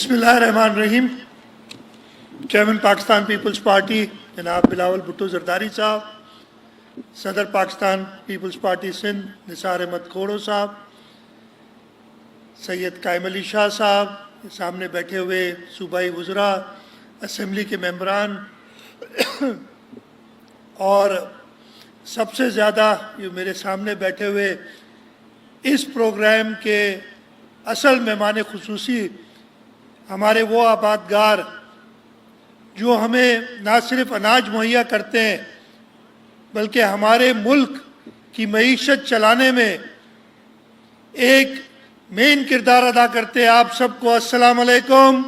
बिस्मिल्लाहिर्रहमानिर्रहीम। Chairman Pakistan peoples party जनाब बिलावल भुट्टो जरदारी साहब, सदर पाकिस्तान पीपल्स पार्टी सिंध निसार अहमद खोड़ो साहब, सैयद कायम अली शाह साहब, सामने बैठे हुए सूबाई वज़रा, असम्बली के मेंबरान और सबसे ज़्यादा ये मेरे सामने बैठे हुए इस प्रोग्राम के असल मेहमान खुसूसी हमारे वो आबादगार जो हमें ना सिर्फ अनाज मुहैया करते हैं बल्कि हमारे मुल्क की मईशत चलाने में एक मेन किरदार अदा करते हैं। आप सबको अस्सलाम वालेकुम।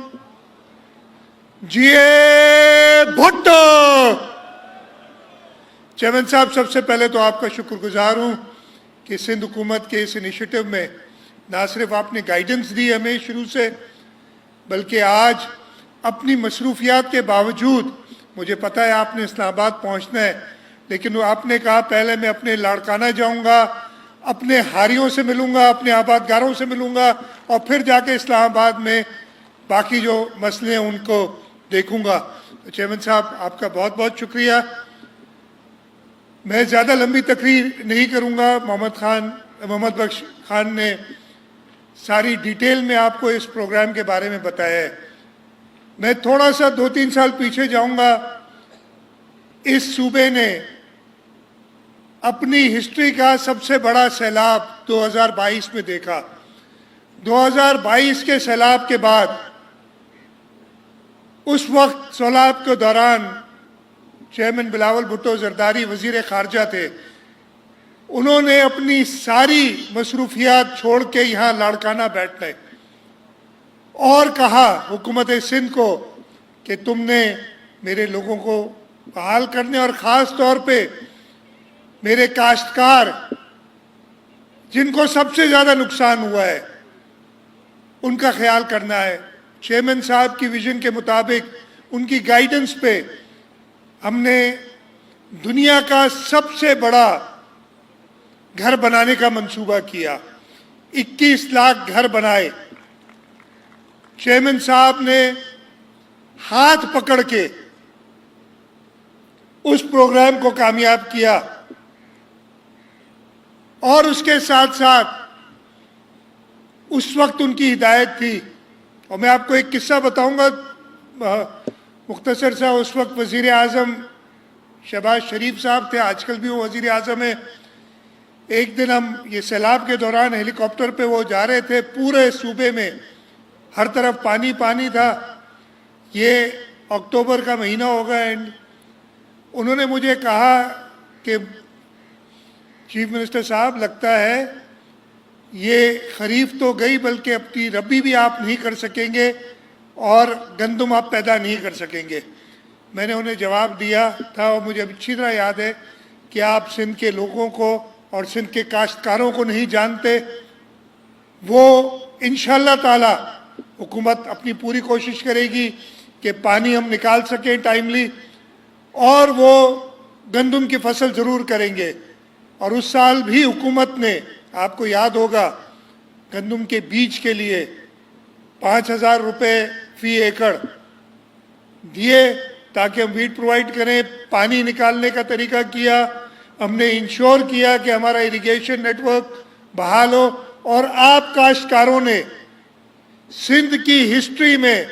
जिए भुट्टो। चेयरमैन साहब, सबसे पहले तो आपका शुक्रगुजार हूँ कि सिंध हुकूमत के इस इनिशिएटिव में ना सिर्फ आपने गाइडेंस दी हमें शुरू से, बल्कि आज अपनी मसरूफियात के बावजूद, मुझे पता है आपने इस्लामाबाद पहुंचना है, लेकिन वो आपने कहा पहले मैं अपने लाड़काना जाऊंगा, अपने हारियों से मिलूंगा, अपने आबादगारों से मिलूंगा और फिर जाके इस्लामाबाद में बाकी जो मसले हैं उनको देखूंगा। तो चेयरमैन साहब, आपका बहुत बहुत शुक्रिया। मैं ज़्यादा लंबी तकरीर नहीं करूंगा। मोहम्मद बख्श खान ने सारी डिटेल में आपको इस प्रोग्राम के बारे में बताया है। मैं थोड़ा सा 2-3 साल पीछे जाऊंगा। इस सूबे ने अपनी हिस्ट्री का सबसे बड़ा सैलाब 2022 में देखा। 2022 के सैलाब के बाद उस वक्त सैलाब के दौरान चेयरमैन बिलावल भुट्टो जरदारी वजीर खारजा थे। उन्होंने अपनी सारी मसरूफियात छोड़ के यहाँ लाड़काना बैठ गए और कहा हुकूमत सिंध को कि तुमने मेरे लोगों को बहाल करने और ख़ास तौर पे मेरे काश्तकार जिनको सबसे ज़्यादा नुकसान हुआ है उनका ख्याल करना है। चेयरमैन साहब की विजन के मुताबिक उनकी गाइडेंस पे हमने दुनिया का सबसे बड़ा घर बनाने का मंसूबा किया। 21 लाख घर बनाए। चेयरमैन साहब ने हाथ पकड़ के उस प्रोग्राम को कामयाब किया और उसके साथ साथ उस वक्त उनकी हिदायत थी। और मैं आपको एक किस्सा बताऊंगा मुख्तसर सा। उस वक्त वज़ीर आज़म शहबाज शरीफ साहब थे, आजकल भी वो वज़ीर आज़म है। एक दिन हम ये सैलाब के दौरान हेलीकॉप्टर पे वो जा रहे थे, पूरे सूबे में हर तरफ पानी पानी था। ये अक्टूबर का महीना होगा एंड उन्होंने मुझे कहा कि चीफ मिनिस्टर साहब, लगता है ये खरीफ तो गई बल्कि अपनी रबी भी आप नहीं कर सकेंगे और गंदम आप पैदा नहीं कर सकेंगे। मैंने उन्हें जवाब दिया था और मुझे अच्छी तरह याद है कि आप सिंध के लोगों को और सिंध के काश्तकारों को नहीं जानते। वो इंशाअल्लाह ताला हुकूमत अपनी पूरी कोशिश करेगी कि पानी हम निकाल सकें टाइमली, और वो गंदम की फसल ज़रूर करेंगे। और उस साल भी हुकूमत ने, आपको याद होगा, गंदम के बीज के लिए 5,000 रुपये फी एकड़ दिए ताकि हम वीट प्रोवाइड करें। पानी निकालने का तरीका किया, हमने इंश्योर किया कि हमारा इरिगेशन नेटवर्क बहाल हो। और आप काश्तकारों ने सिंध की हिस्ट्री में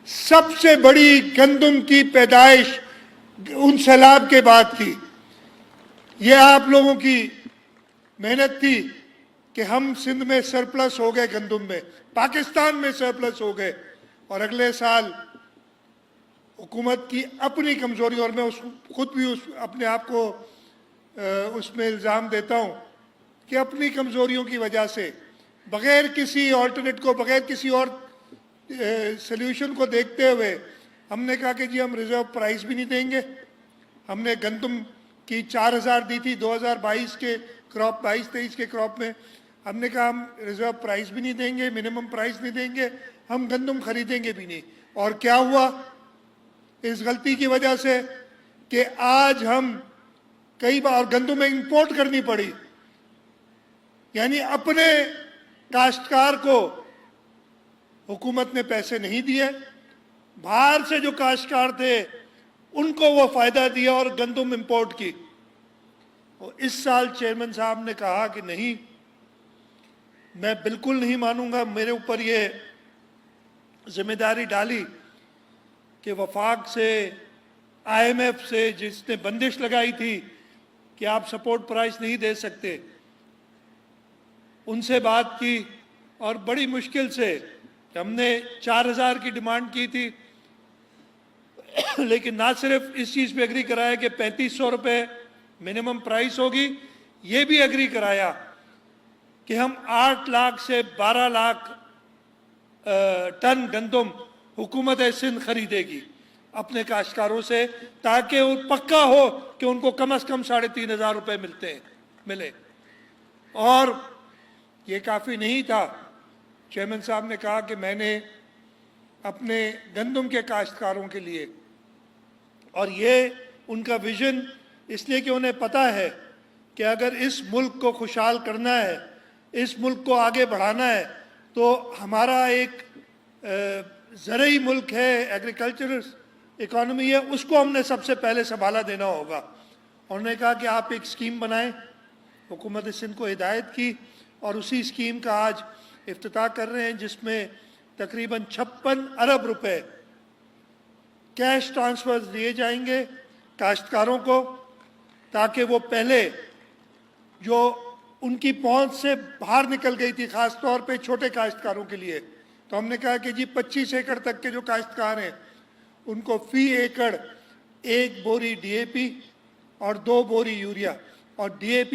सबसे बड़ी गंदम की पैदाइश उन सैलाब के बाद की। ये आप लोगों की मेहनत थी कि हम सिंध में सरप्लस हो गए, गंदम में, पाकिस्तान में सरप्लस हो गए। और अगले साल हुकूमत की अपनी कमज़ोरी, और मैं खुद भी अपने आप को उसमें इल्ज़ाम देता हूँ कि अपनी कमज़ोरियों की वजह से बग़ैर किसी ऑल्टरनेट को, बग़ैर किसी और सल्यूशन को देखते हुए हमने कहा कि जी हम रिज़र्व प्राइस भी नहीं देंगे। हमने गंदम की 4,000 दी थी 2022 के क्रॉप, 22-23 के क्रॉप में। हमने कहा हम रिज़र्व प्राइस भी नहीं देंगे, मिनिमम प्राइस नहीं देंगे, हम गंदम खरीदेंगे भी नहीं। और क्या हुआ इस गलती की वजह से कि आज हम कई बार गंदम में इंपोर्ट करनी पड़ी। यानी अपने काश्तकार को हुकूमत ने पैसे नहीं दिए, बाहर से जो काश्तकार थे उनको वो फायदा दिया और गंदम इंपोर्ट की। और इस साल चेयरमैन साहब ने कहा कि नहीं, मैं बिल्कुल नहीं मानूंगा, मेरे ऊपर ये जिम्मेदारी डाली कि वफाक से, IMF से जिसने बंदिश लगाई थी कि आप सपोर्ट प्राइस नहीं दे सकते, उनसे बात की और बड़ी मुश्किल से हमने 4000 की डिमांड की थी, लेकिन ना सिर्फ इस चीज़ पे एग्री कराया कि 3500 रुपये मिनिमम प्राइस होगी, ये भी एग्री कराया कि हम 8 लाख से 12 लाख टन गंदम हुकूमत सिंध खरीदेगी अपने काश्तकारों से, ताकि वो पक्का हो कि उनको कम से कम 3500 रुपये मिले। और ये काफ़ी नहीं था। चेयरमैन साहब ने कहा कि मैंने अपने गंदम के काश्तकारों के लिए, और ये उनका विजन इसलिए कि उन्हें पता है कि अगर इस मुल्क को खुशहाल करना है, इस मुल्क को आगे बढ़ाना है, तो हमारा एक ज़रूरी मुल्क है, एग्रीकल्चरल इकॉनमी है, उसको हमने सबसे पहले संभाला देना होगा। उन्होंने कहा कि आप एक स्कीम बनाएं, हुकूमत सिंध को हिदायत की और उसी स्कीम का आज इफ्तिताह कर रहे हैं, जिसमें तकरीबन 56 अरब रुपए कैश ट्रांसफर दिए जाएंगे काश्तकारों को, ताकि वो पहले जो उनकी पहुंच से बाहर निकल गई थी, ख़ास तौर पे छोटे काश्तकारों के लिए। तो हमने कहा कि जी 25 एकड़ तक के जो काश्तकार हैं उनको फी एकड़ 1 बोरी DAP और 2 बोरी यूरिया, और DAP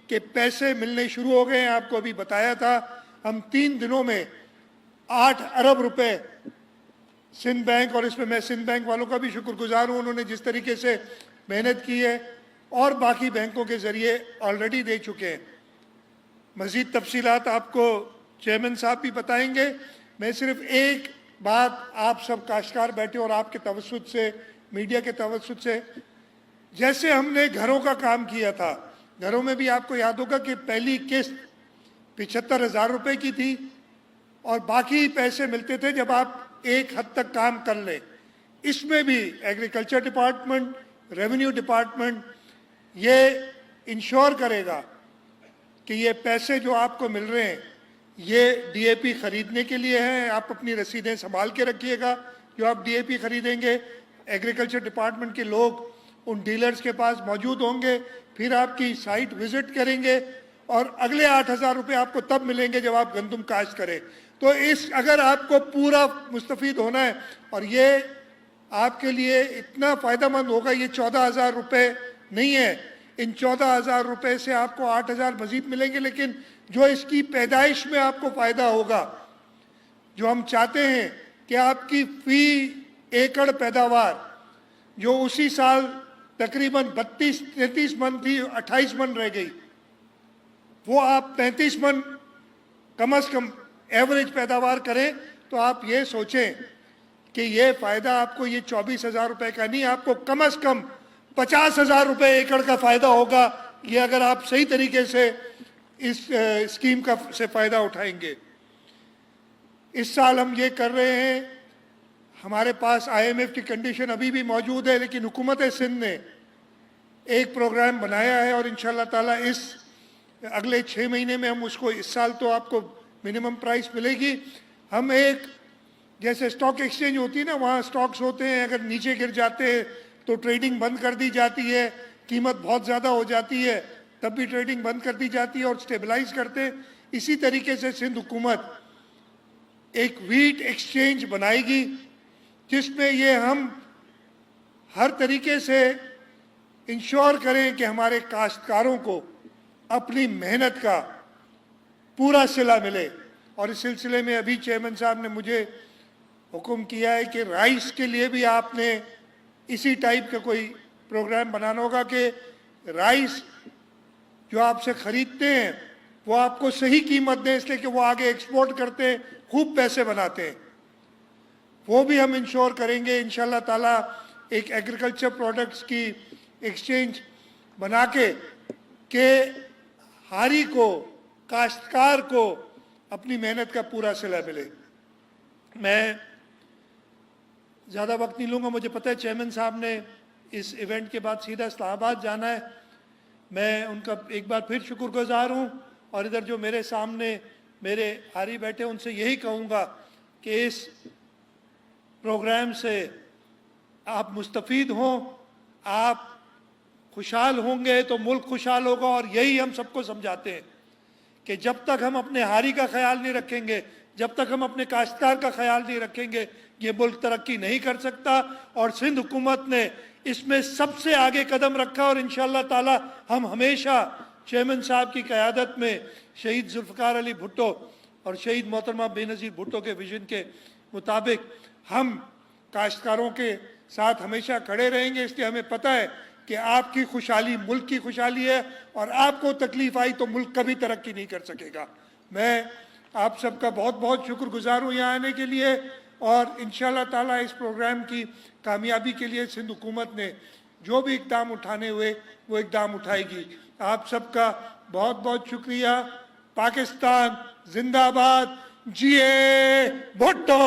के पैसे मिलने शुरू हो गए हैं। आपको अभी बताया था, हम 3 दिनों में 8 अरब रुपए सिंध बैंक, और इसमें मैं सिंध बैंक वालों का भी शुक्रगुजार हूँ, उन्होंने जिस तरीके से मेहनत की है, और बाकी बैंकों के ज़रिए ऑलरेडी दे चुके हैं। मज़ीद तफसीलात आपको चेयरमैन साहब भी बताएंगे। मैं सिर्फ एक बात, आप सब काश्तकार बैठे और आपके तवस्सुत से, मीडिया के तवस्सुत से, जैसे हमने घरों का काम किया था, घरों में भी आपको याद होगा कि पहली किस्त 75,000 रुपये की थी और बाकी पैसे मिलते थे जब आप एक हद तक काम कर लें। इसमें भी एग्रीकल्चर डिपार्टमेंट, रेवेन्यू डिपार्टमेंट ये इंश्योर करेगा कि ये पैसे जो आपको मिल रहे हैं ये DAP खरीदने के लिए हैं। आप अपनी रसीदें संभाल के रखिएगा, जो आप DAP खरीदेंगे एग्रीकल्चर डिपार्टमेंट के लोग उन डीलर्स के पास मौजूद होंगे, फिर आपकी साइट विजिट करेंगे, और अगले 8,000 रुपये आपको तब मिलेंगे जब आप गंदम काश्त करें। तो इस, अगर आपको पूरा मुस्तफ़ीद होना है, और ये आपके लिए इतना फ़ायदेमंद होगा, ये 14,000 रुपये नहीं है, इन 14,000 रुपये से आपको 8,000 मज़ीद मिलेंगे, लेकिन जो इसकी पैदाइश में आपको फ़ायदा होगा, जो हम चाहते हैं कि आपकी फ़ी एकड़ पैदावार जो उसी साल तकरीबन 32-33 मन थी, 28 मन रह गई, वो आप 35 मन कम से कम एवरेज पैदावार करें। तो आप ये सोचें कि ये फ़ायदा आपको ये 24,000 रुपये का नहीं, आपको कम से कम 50,000 रुपये एकड़ का फ़ायदा होगा, ये अगर आप सही तरीके से इस स्कीम का से फ़ायदा उठाएंगे। इस साल हम ये कर रहे हैं, हमारे पास IMF की कंडीशन अभी भी मौजूद है, लेकिन हुकूमत सिंध ने एक प्रोग्राम बनाया है और इंशाल्लाह ताला इस अगले 6 महीने में हम उसको, इस साल तो आपको मिनिमम प्राइस मिलेगी, हम एक, जैसे स्टॉक एक्सचेंज होती है ना, वहाँ स्टॉक्स होते हैं, अगर नीचे गिर जाते हैं तो ट्रेडिंग बंद कर दी जाती है, कीमत बहुत ज़्यादा हो जाती है तब भी ट्रेडिंग बंद कर दी जाती है और स्टेबलाइज करते हैं। इसी तरीके से सिंध हुकूमत एक व्हीट एक्सचेंज बनाएगी, जिसमें ये हम हर तरीके से इंश्योर करें कि हमारे काश्तकारों को अपनी मेहनत का पूरा सिला मिले। और इस सिलसिले में अभी चेयरमैन साहब ने मुझे हुक्म किया है कि राइस के लिए भी आपने इसी टाइप का कोई प्रोग्राम बनाना होगा कि राइस जो आपसे ख़रीदते हैं वो आपको सही कीमत दें, इसलिए कि वो आगे एक्सपोर्ट करते हैं, खूब पैसे बनाते हैं। वो भी हम इंश्योर करेंगे इंशाल्लाह ताला, एक एग्रीकल्चर प्रोडक्ट्स की एक्सचेंज बना के हारी को, काश्तकार को अपनी मेहनत का पूरा सिला मिले। मैं ज़्यादा वक्त नहीं लूँगा, मुझे पता है चेयरमैन साहब ने इस इवेंट के बाद सीधा इस्लामाबाद जाना है। मैं उनका एक बार फिर शुक्रगुजार हूँ और इधर जो मेरे सामने मेरे हारी बैठे उनसे यही कहूँगा कि इस प्रोग्राम से आप मुस्तफ़ीद हों, आप खुशहाल होंगे तो मुल्क खुशहाल होगा। और यही हम सबको समझाते हैं कि जब तक हम अपने हारी का ख्याल नहीं रखेंगे, जब तक हम अपने काश्तकार का ख्याल नहीं रखेंगे, ये मुल्क तरक्की नहीं कर सकता। और सिंध हुकूमत ने इसमें सबसे आगे कदम रखा और इंशाअल्लाह ताला हम हमेशा चेयरमैन साहब की क़यादत में शहीद जुल्फ़िकार अली भुट्टो और शहीद मोहतरमा बेनज़ीर भुट्टो के विजन के मुताबिक हम काश्तकारों के साथ हमेशा खड़े रहेंगे। इसलिए हमें पता है कि आपकी खुशहाली मुल्क की खुशहाली है और आपको तकलीफ आई तो मुल्क कभी तरक्की नहीं कर सकेगा। मैं आप सबका बहुत बहुत शुक्रगुजार हूँ यहाँ आने के लिए और इंशाअल्लाह ताला इस प्रोग्राम की कामयाबी के लिए सिंध हुकूमत ने जो भी इक़दाम उठाने हुए वो इक़दाम उठाएगी। आप सबका बहुत बहुत शुक्रिया। पाकिस्तान जिंदाबाद, जिए भुट्टो।